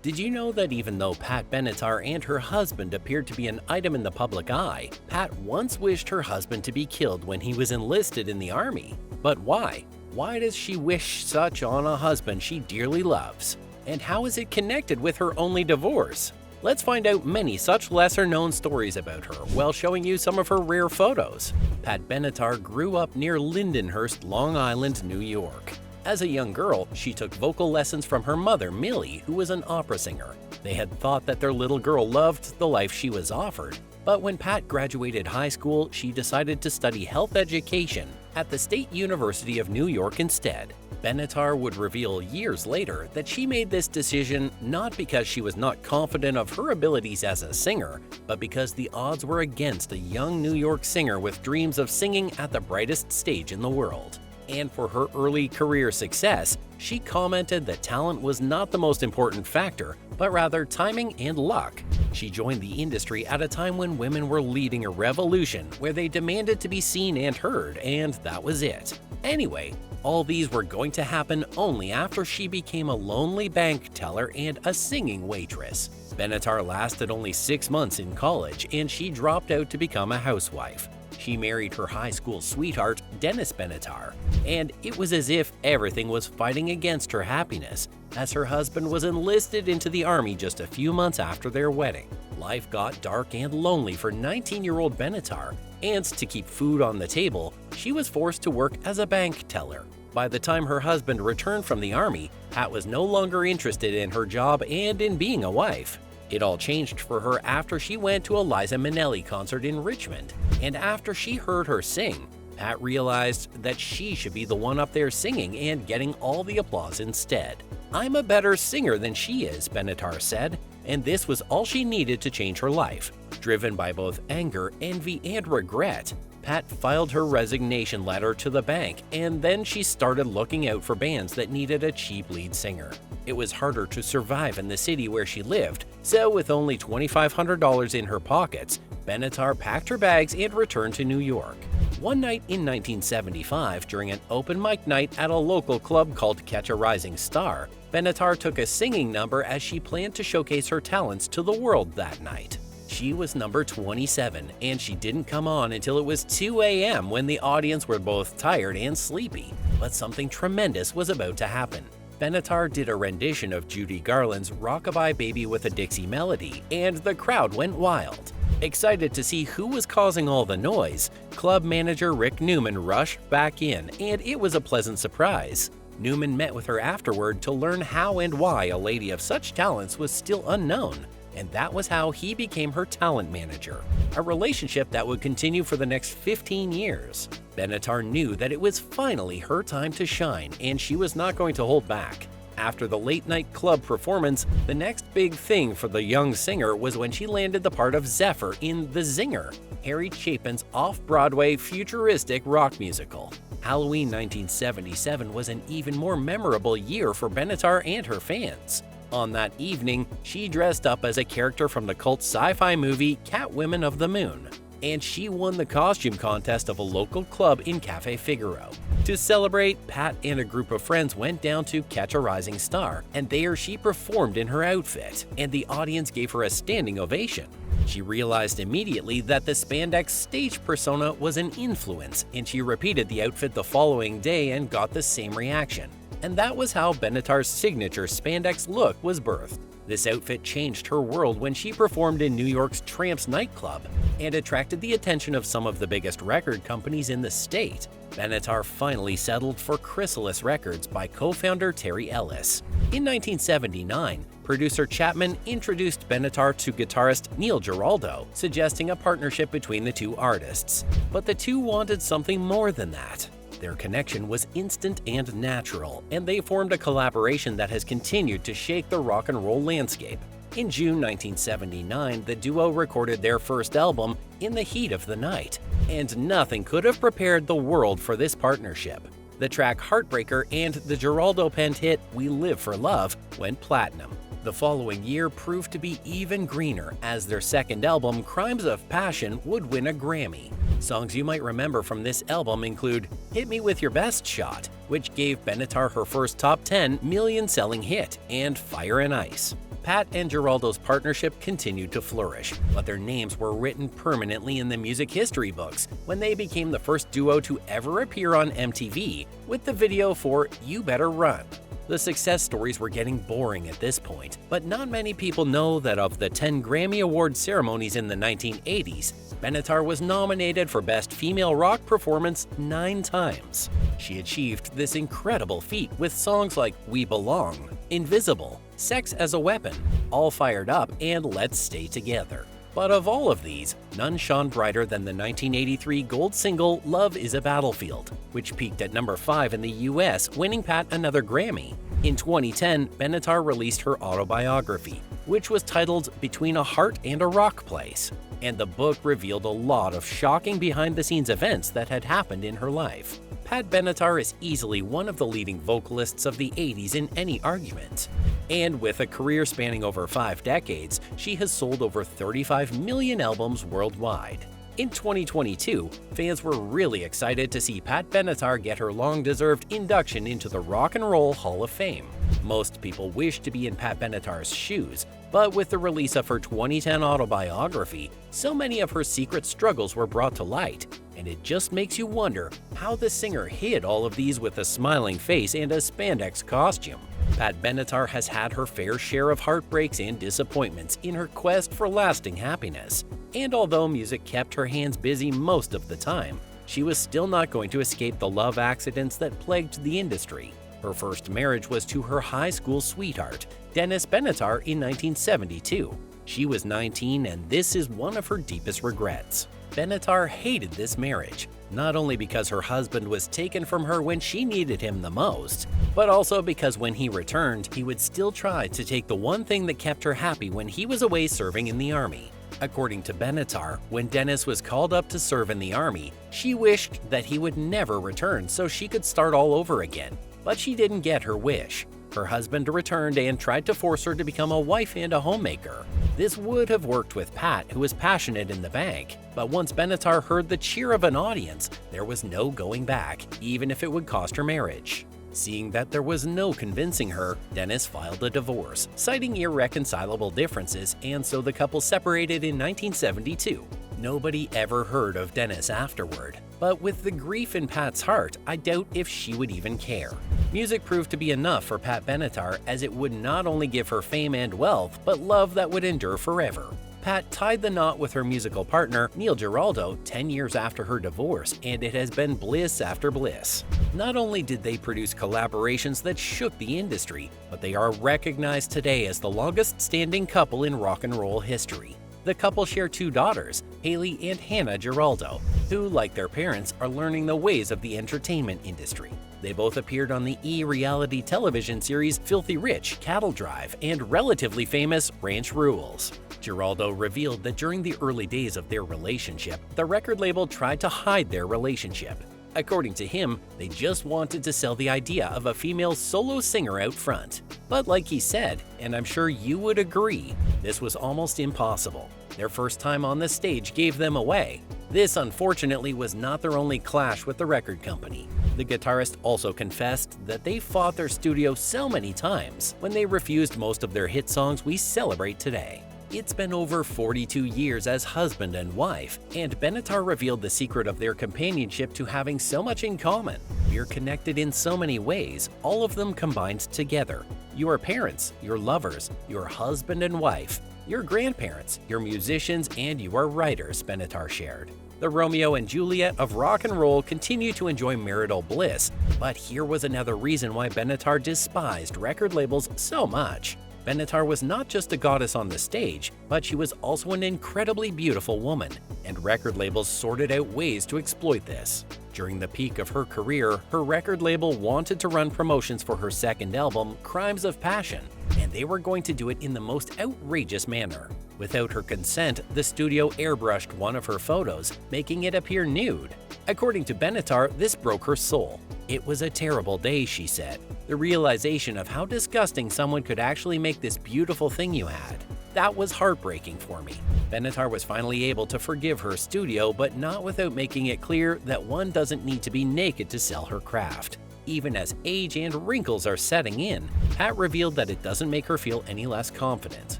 Did you know that even though Pat Benatar and her husband appeared to be an item in the public eye, Pat once wished her husband to be killed when he was enlisted in the army? But why? Why does she wish such on a husband she dearly loves? And how is it connected with her only divorce? Let's find out many such lesser-known stories about her while showing you some of her rare photos. Pat Benatar grew up near Lindenhurst, Long Island, New York. As a young girl, she took vocal lessons from her mother, Millie, who was an opera singer. They had thought that their little girl loved the life she was offered. But when Pat graduated high school, she decided to study health education at the State University of New York instead. Benatar would reveal years later that she made this decision not because she was not confident of her abilities as a singer, but because the odds were against a young New York singer with dreams of singing at the brightest stage in the world. And for her early career success, she commented that talent was not the most important factor, but rather timing and luck. She joined the industry at a time when women were leading a revolution where they demanded to be seen and heard, and that was it. Anyway, all these were going to happen only after she became a lonely bank teller and a singing waitress. Benatar lasted only 6 months in college, and she dropped out to become a housewife. She married her high school sweetheart, Dennis Benatar, and it was as if everything was fighting against her happiness, as her husband was enlisted into the army just a few months after their wedding. Life got dark and lonely for 19-year-old Benatar, and to keep food on the table, she was forced to work as a bank teller. By the time her husband returned from the army, Pat was no longer interested in her job and in being a wife. It all changed for her after she went to a Liza Minnelli concert in Richmond, and after she heard her sing, Pat realized that she should be the one up there singing and getting all the applause instead. "I'm a better singer than she is," Benatar said, and this was all she needed to change her life. Driven by both anger, envy, and regret, Pat filed her resignation letter to the bank, and then she started looking out for bands that needed a cheap lead singer. It was harder to survive in the city where she lived, so with only $2,500 in her pockets, Benatar packed her bags and returned to New York. One night in 1975, during an open mic night at a local club called Catch a Rising Star, Benatar took a singing number as she planned to showcase her talents to the world that night. She was number 27, and she didn't come on until it was 2 a.m. when the audience were both tired and sleepy. But something tremendous was about to happen. Benatar did a rendition of Judy Garland's Rockabye Baby with a Dixie Melody, and the crowd went wild. Excited to see who was causing all the noise, club manager Rick Newman rushed back in, and it was a pleasant surprise. Newman met with her afterward to learn how and why a lady of such talents was still unknown, and that was how he became her talent manager, a relationship that would continue for the next 15 years. Benatar knew that it was finally her time to shine, and she was not going to hold back. After the late-night club performance, the next big thing for the young singer was when she landed the part of Zephyr in The Zinger, Harry Chapin's off-Broadway futuristic rock musical. Halloween 1977 was an even more memorable year for Benatar and her fans. On that evening, she dressed up as a character from the cult sci-fi movie Catwomen of the Moon, and she won the costume contest of a local club in Café Figaro. To celebrate, Pat and a group of friends went down to Catch a Rising Star, and there she performed in her outfit, and the audience gave her a standing ovation. She realized immediately that the spandex stage persona was an influence, and she repeated the outfit the following day and got the same reaction. And that was how Benatar's signature spandex look was birthed. This outfit changed her world when she performed in New York's Tramps nightclub and attracted the attention of some of the biggest record companies in the state. Benatar finally settled for Chrysalis Records by co-founder Terry Ellis. In 1979, producer Chapman introduced Benatar to guitarist Neil Giraldo, suggesting a partnership between the two artists. But the two wanted something more than that. Their connection was instant and natural, and they formed a collaboration that has continued to shake the rock and roll landscape. In June 1979, the duo recorded their first album, In the Heat of the Night, and nothing could have prepared the world for this partnership. The track Heartbreaker and the Giraldo-penned hit We Live for Love went platinum. The following year proved to be even greener, as their second album, Crimes of Passion, would win a Grammy. Songs you might remember from this album include Hit Me With Your Best Shot, which gave Benatar her first top 10 million-selling hit, and Fire and Ice. Pat and Giraldo's partnership continued to flourish, but their names were written permanently in the music history books when they became the first duo to ever appear on MTV with the video for You Better Run. The success stories were getting boring at this point, but not many people know that of the 10 Grammy Award ceremonies in the 1980s, Benatar was nominated for Best Female Rock Performance 9 times. She achieved this incredible feat with songs like We Belong, Invisible, Sex as a Weapon, All Fired Up, and Let's Stay Together. But of all of these, none shone brighter than the 1983 gold single Love is a Battlefield, which peaked at number 5 in the US, winning Pat another Grammy. In 2010, Benatar released her autobiography, which was titled Between a Heart and a Rock Place, and the book revealed a lot of shocking behind-the-scenes events that had happened in her life. Pat Benatar is easily one of the leading vocalists of the 80s in any argument. And with a career spanning over 5 decades, she has sold over 35 million albums worldwide. In 2022, fans were really excited to see Pat Benatar get her long-deserved induction into the Rock and Roll Hall of Fame. Most people wish to be in Pat Benatar's shoes, but with the release of her 2010 autobiography, so many of her secret struggles were brought to light, and it just makes you wonder how the singer hid all of these with a smiling face and a spandex costume. Pat Benatar has had her fair share of heartbreaks and disappointments in her quest for lasting happiness. And although music kept her hands busy most of the time, she was still not going to escape the love accidents that plagued the industry. Her first marriage was to her high school sweetheart, Dennis Benatar, in 1972. She was 19, and this is one of her deepest regrets. Benatar hated this marriage, not only because her husband was taken from her when she needed him the most, but also because when he returned, he would still try to take the one thing that kept her happy when he was away serving in the Army. According to Benatar, when Dennis was called up to serve in the Army, she wished that he would never return so she could start all over again. But she didn't get her wish. Her husband returned and tried to force her to become a wife and a homemaker. This would have worked with Pat, who was passionate in the bank, but once Benatar heard the cheer of an audience, there was no going back, even if it would cost her marriage. Seeing that there was no convincing her, Dennis filed a divorce, citing irreconcilable differences, and so the couple separated in 1972. Nobody ever heard of Dennis afterward, but with the grief in Pat's heart, I doubt if she would even care. Music proved to be enough for Pat Benatar, as it would not only give her fame and wealth, but love that would endure forever. Pat tied the knot with her musical partner, Neil Giraldo, 10 years after her divorce, and it has been bliss after bliss. Not only did they produce collaborations that shook the industry, but they are recognized today as the longest-standing couple in rock and roll history. The couple share 2 daughters, Haley and Hannah Giraldo, who, like their parents, are learning the ways of the entertainment industry. They both appeared on the E! Reality television series Filthy Rich, Cattle Drive, and relatively famous Ranch Rules. Giraldo revealed that during the early days of their relationship, the record label tried to hide their relationship. According to him, they just wanted to sell the idea of a female solo singer out front. But like he said, and I'm sure you would agree, this was almost impossible. Their first time on the stage gave them away. This, unfortunately, was not their only clash with the record company. The guitarist also confessed that they fought their studio so many times when they refused most of their hit songs we celebrate today. It's been over 42 years as husband and wife, and Benatar revealed the secret of their companionship to having so much in common. We're connected in so many ways, all of them combined together. Your parents, your lovers, your husband and wife, your grandparents, your musicians, and your writers, Benatar shared. The Romeo and Juliet of rock and roll continue to enjoy marital bliss, but here was another reason why Benatar despised record labels so much. Benatar was not just a goddess on the stage, but she was also an incredibly beautiful woman, and record labels sorted out ways to exploit this. During the peak of her career, her record label wanted to run promotions for her second album, Crimes of Passion, and they were going to do it in the most outrageous manner. Without her consent, the studio airbrushed one of her photos, making it appear nude. According to Benatar, this broke her soul. "It was a terrible day," she said. "The realization of how disgusting someone could actually make this beautiful thing you had. That was heartbreaking for me." Benatar was finally able to forgive her studio, but not without making it clear that one doesn't need to be naked to sell her craft. Even as age and wrinkles are setting in, Pat revealed that it doesn't make her feel any less confident.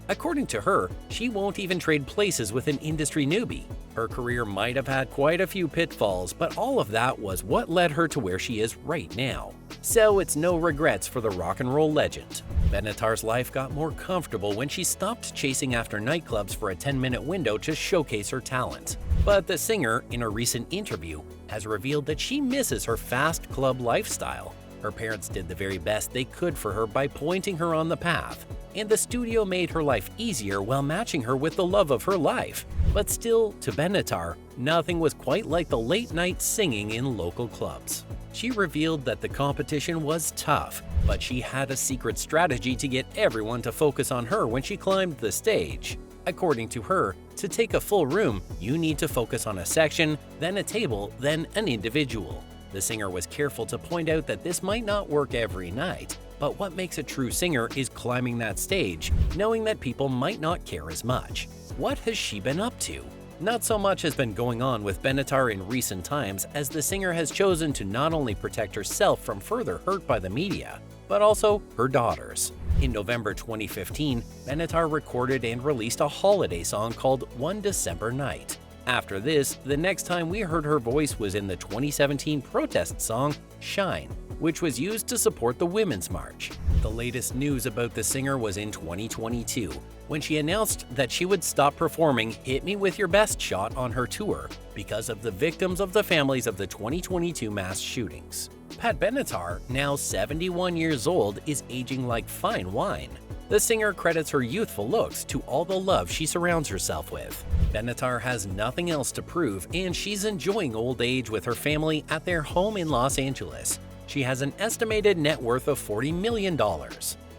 According to her, she won't even trade places with an industry newbie. Her career might have had quite a few pitfalls, but all of that was what led her to where she is right now. So it's no regrets for the rock and roll legend. Benatar's life got more comfortable when she stopped chasing after nightclubs for a 10-minute window to showcase her talent. But the singer, in a recent interview, has revealed that she misses her fast club lifestyle. Her parents did the very best they could for her by pointing her on the path, and the studio made her life easier while matching her with the love of her life. But still, to Benatar, nothing was quite like the late-night singing in local clubs. She revealed that the competition was tough, but she had a secret strategy to get everyone to focus on her when she climbed the stage. According to her, to take a full room, you need to focus on a section, then a table, then an individual. The singer was careful to point out that this might not work every night, but what makes a true singer is climbing that stage, knowing that people might not care as much. What has she been up to? Not so much has been going on with Benatar in recent times, as the singer has chosen to not only protect herself from further hurt by the media, but also her daughters. In November 2015, Benatar recorded and released a holiday song called One December Night. After this, the next time we heard her voice was in the 2017 protest song Shine, which was used to support the Women's March. The latest news about the singer was in 2022, when she announced that she would stop performing Hit Me With Your Best Shot on her tour because of the victims of the families of the 2022 mass shootings. Pat Benatar, now 71 years old, is aging like fine wine. The singer credits her youthful looks to all the love she surrounds herself with. Benatar has nothing else to prove, and she's enjoying old age with her family at their home in Los Angeles. She has an estimated net worth of $40 million.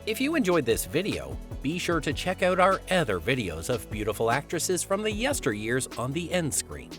If you enjoyed this video, be sure to check out our other videos of beautiful actresses from the yesteryears on the end screen.